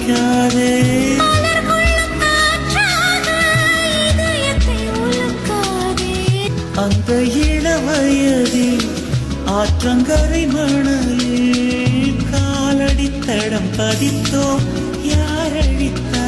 அடிக்காதே. அந்த இளவயதில் ஆற்றங்கரை மணலில் காலடி தடம் பதித்தோம், யார் அழித்தார்?